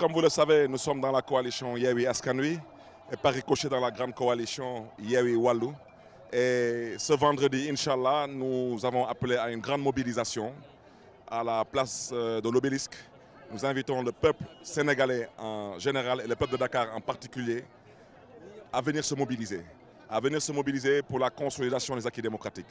comme vous le savez, nous sommes dans la coalition Yewwi Askan Wi et par ricochet dans la grande coalition Yewwi Wallu. Et ce vendredi, Inch'Allah, nous avons appelé à une grande mobilisation à la place de l'Obélisque. Nous invitons le peuple sénégalais en général et le peuple de Dakar en particulier à venir se mobiliser pour la consolidation des acquis démocratiques,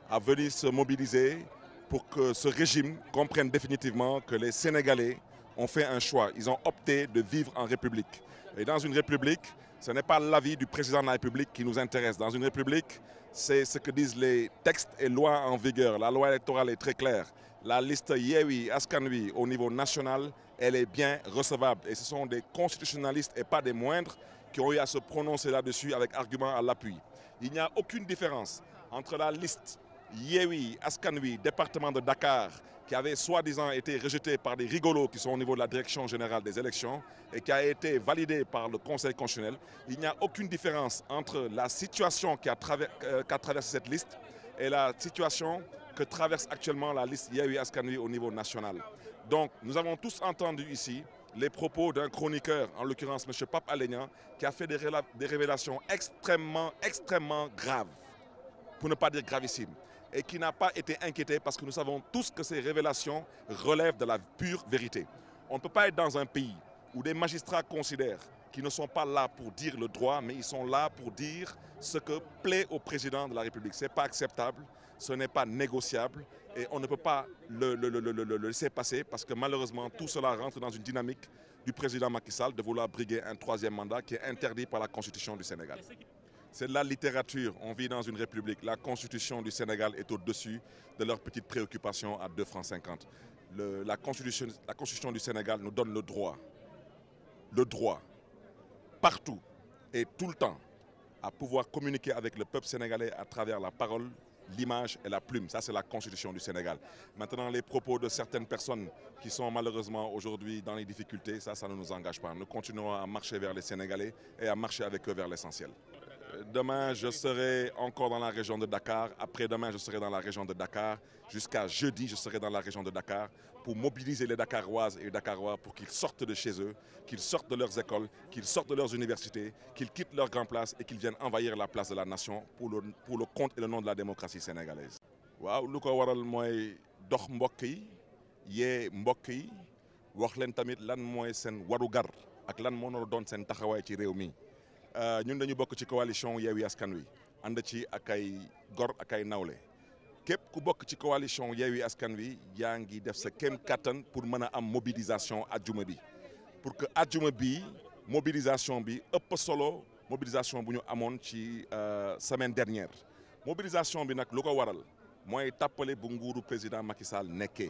à venir se mobiliser pour que ce régime comprenne définitivement que les Sénégalais ont fait un choix. Ils ont opté de vivre en République. Et dans une République, ce n'est pas l'avis du président de la République qui nous intéresse. Dans une République, c'est ce que disent les textes et lois en vigueur. La loi électorale est très claire. La liste Yewwi Askan Wi au niveau national, elle est bien recevable. Et ce sont des constitutionnalistes et pas des moindres qui ont eu à se prononcer là-dessus avec argument à l'appui. Il n'y a aucune différence entre la liste Yewwi Askan Wi, département de Dakar, qui avait soi-disant été rejetée par des rigolos qui sont au niveau de la direction générale des élections et qui a été validée par le Conseil constitutionnel. Il n'y a aucune différence entre la situation qu'a traversé cette liste et la situation que traverse actuellement la liste Yewwi Askan Wi au niveau national. Donc nous avons tous entendu ici les propos d'un chroniqueur, en l'occurrence M. Pape Alé Niang, qui a fait des révélations extrêmement graves, pour ne pas dire gravissimes, et qui n'a pas été inquiété parce que nous savons tous que ces révélations relèvent de la pure vérité. On ne peut pas être dans un pays où des magistrats considèrent qu'ils ne sont pas là pour dire le droit, mais ils sont là pour dire ce que plaît au président de la République. Ce n'est pas acceptable, ce n'est pas négociable et on ne peut pas le laisser passer parce que malheureusement tout cela rentre dans une dynamique du président Macky Sall de vouloir briguer un troisième mandat qui est interdit par la Constitution du Sénégal. C'est de la littérature, on vit dans une république. La Constitution du Sénégal est au-dessus de leurs petites préoccupations à 2,50 francs. La Constitution du Sénégal nous donne le droit, partout et tout le temps, à pouvoir communiquer avec le peuple sénégalais à travers la parole, l'image et la plume. Ça, c'est la Constitution du Sénégal. Maintenant, les propos de certaines personnes qui sont malheureusement aujourd'hui dans les difficultés, ça ne nous engage pas. Nous continuerons à marcher vers les Sénégalais et à marcher avec eux vers l'essentiel. Demain, je serai encore dans la région de Dakar. Après-demain, je serai dans la région de Dakar. Jusqu'à jeudi, je serai dans la région de Dakar pour mobiliser les Dakaroises et les Dakarois pour qu'ils sortent de chez eux, qu'ils sortent de leurs écoles, qu'ils sortent de leurs universités, qu'ils quittent leur grand place et qu'ils viennent envahir la place de la nation pour le compte et le nom de la démocratie sénégalaise. waaw lu ko waral mooy dox mbokk yi yee mbokk yi wax leen tamit lan mooy seen warugar ak lan moo doon seen taxawaay ci réew mi. ñun dañu bokk ci coalition Yewwi Askan Wi ànd ci ak ay gor ak ay nawle képp ku bokk ci coalition Yewwi Askan Wi yaa ngi def sa kéem kattan pour mën a am mobilisation ajjuma bi pour que ajjuma bi mobilisation bi ëpp solo mobilisation bu ñu amoon ci semaine dernière. Mobilisation bi nag lu ko waral mooy tàppale bu nguuru président Macky Sall nekkee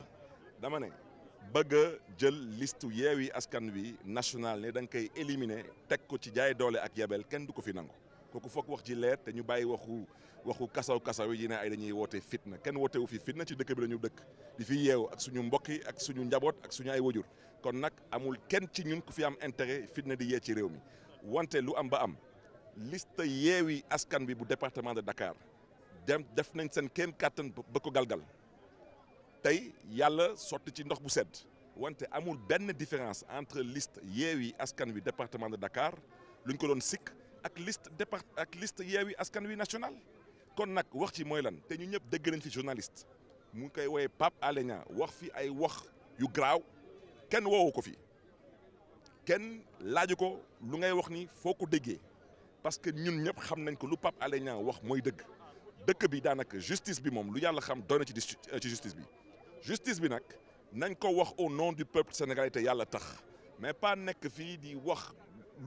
dama ne bëgg a jël liste Yewwi Askan Wi national ne da nga koy éliminer teg ko ci jaay doole ak yebel kenn du ko fi nangu kooku foog wax ji leer te ñu bàyyi waxu kasaw yi ne ay dañuy woote fitna kenn woote wu fi fitna ci dëkk bi la ñu dëkk di fi yeewu ak suñu mbokk yi ak suñu njaboot ak suñu ay wajur kon nag amul kenn ci ñun ku fi am intérêt fitna di yee ci réew mi wante lu am ba am liste Yewwi Askan Wi bu département de Dakar def nañ seen kéem kàttan ba ko galgal tey yàlla sotti ci ndox bu sedd wante amul benn différence entre liste Yewwi Askan Wi département de Dakar lu ñu ko doon sikk ak liste Yewwi Askan Wi national kon nag wax ci mooy lan te ñu ñëpp dégg nañ fi journaliste mu ngi koy woowee Pape Alé Niang wax fi ay wax yu graaw kenn woowu ko fi kenn laaju ko lu ngay wax ni foo ko déggee parce que ñun ñëpp xam nañ ko lu Pape Alé Niang wax mooy dëkk bi daanaka justice bi moom lu yàlla xam doy na ci justice bi nag nañ ko wax au nom du peuple sénégalais te yàlla tax mais pas nekk fii di wax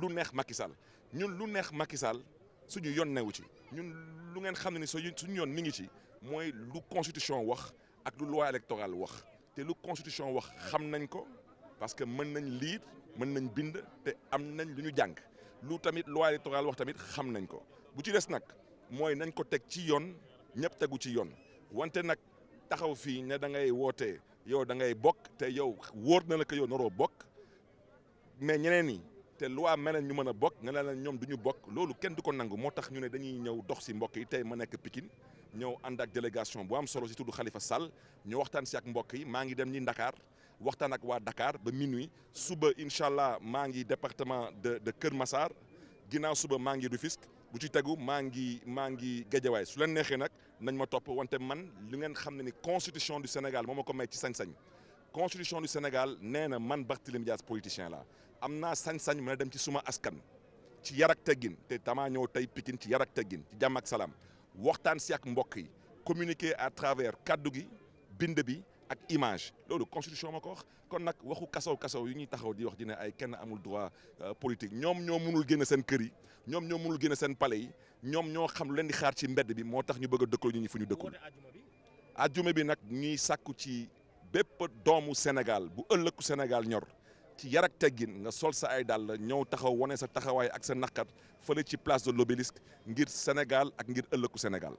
lu neex Macky Sall ñun lu neex Macky Sall suñu yoon newu ci ñun lu ngeen xam ne ni suñu yoon mi ngi ci mooy lu constitution wax ak lu loi électorale wax te lu constitution wax xam nañ ko parce que mën nañ lire mën nañ bind te am nañ lu ñu jàng lu tamit loi électorale wax tamit xam nañ ko bu ci des nag mooy nañ ko teg ci yoon ñëpp tegu ci yoon wante nag taxaw fii ne da ngay woote yow da ngay bokk te yow wóor na la que yow naroo bokk mais ñeneen ñi te loi meneen ñu mën a bokk nga ne la ñoom du ñu bokk loolu kenn du ko nangu moo tax ñu ne dañuy ñëw dox si mbokk yi tey ma nekk Pikine ñëw ànd ak délégation bu am solo si tudd Khalifa Sall ñu waxtaan si ak mbokk yi maa ngi dem ñi Ndakaar waxtaan ak waa Dakar ba minuit suba incha allah maa ngi département de Kër Massar ginnaaw suba maa ngi Rufisque bu ci tegu maa ngi Guédiawaye su leen neexee nag nañ ma topp wante man li ngeen xam ne ni constitution du Sénégal moo ma ko may ci sañ-sañ constitution du Sénégal nee na man Barthélémy Dias politicien la am naa sañ-sañ mën a dem ci suma askan ci yar ak teggin te tamaa ñëw tey Pikine ci yar ak teggin ci jàmm ak salaam waxtaan si ak mbokk yi communiquer à travers kaddu gi bind bi ak image loolu constitution ma ko wax kon nag waxu kasaw yi ñuy taxaw di wax di ne ay kenn amul droit politique ñoom ñoo mënul génn seen kër yi ñoom ñoo mënul génn seen palais yi ñoom ñoo xam lu leen di xaar ci mbedd bi moo tax ñu bëgg a dëkkaloo ñu fu ñu dëkkul. ajjuma bi nag ñuy sàkku ci bépp doomu Sénégal bu ëllëgu Sénégal ñor ci yar ak teggin nga sol sa ay dàll ñëw taxaw wane sa taxawaay ak sa naqat fële ci place de l'Obélisque ngir Sénégal ak ngir ëllëgu Sénégal.